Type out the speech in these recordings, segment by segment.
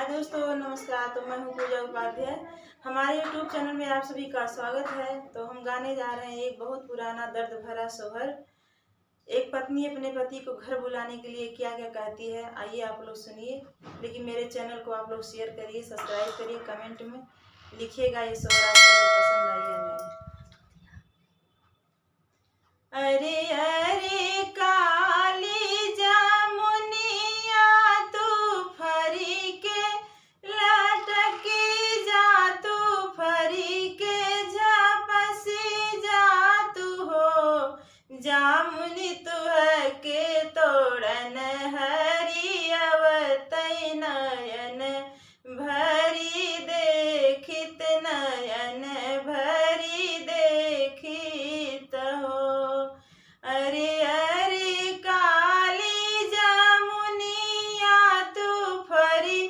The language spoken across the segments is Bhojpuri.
दोस्तों, नमस्कार। तो मैं हूँ पूजा उपाध्याय। हमारे YouTube चैनल में आप सभी का स्वागत है। तो हम गाने जा रहे हैं एक बहुत पुराना दर्द भरा सोहर। एक पत्नी अपने पति को घर बुलाने के लिए क्या क्या कहती है, आइए आप लोग सुनिए। लेकिन मेरे चैनल को आप लोग शेयर करिए, सब्सक्राइब करिए, कमेंट में लिखिएगा ये सोहर आपको पसंद आई है नहीं। अरे अरे काली जामुनिया तू फरी के लटकी जा, तू फरी के झपसी जा, तू हो जामुनी तू है के तोड़न हरी अवतई नयन भरी देखित, नयन भरी देखित हो। अरे अरे काली जामुनिया तू फरी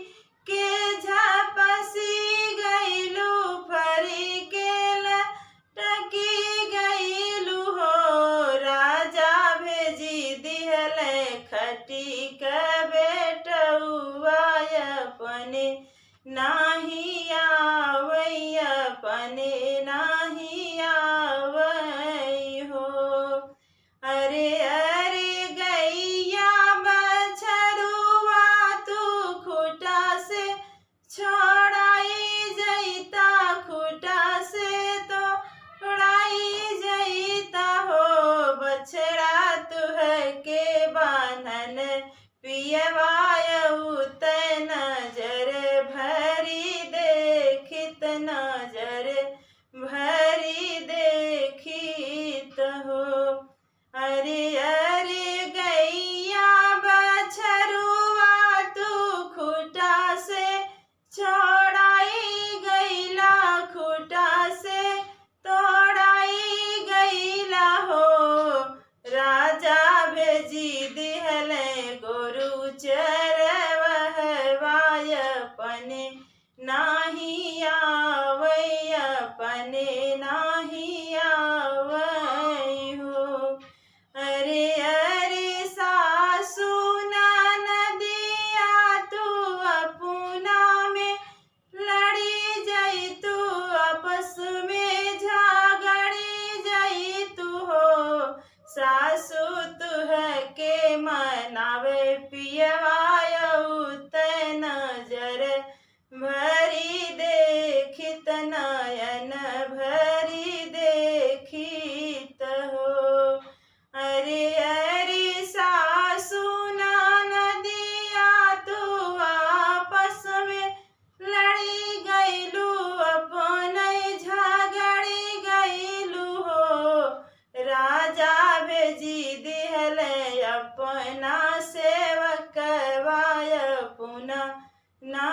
के झपसी गईलू, फरी के लटकी गईलू हो। राजा भेजी दिहले खटी के बेटउआ अपने नाही आवई, अपने नाही आवई हो। अरे अरे गैया बछरुआ तू खूटा से छोड़ाई जईता, खूटा से तो उड़ाई जईता हो। बछड़ा तुह के बांधन पियवाय उत नजर भरी देखित, नजर भरी देखित हो। अरे अरे गैया बछरुआ तू खूटा से छोड़ाई गईला, खूटा से तोड़ाई गईला हो। राजा भेजी दिहले गोरु चरवहवाय अपने नाही आवई, अपने नाही आवई हो। अरे अरे सासू ननदिया तू अपना में लड़ी जाई, तू आपस में झगड़ी जाई तू हो। सासू तुह के मनावे पियवाय उत नजर भरी देखित, नयन भरी देखित हो। अरे अरे सासू ननदिया तू आपस में लड़ी गईलू, अपने झगड़ी गईलू हो। राजा भेजी दिहले अपना सेवकवाय पुनः ना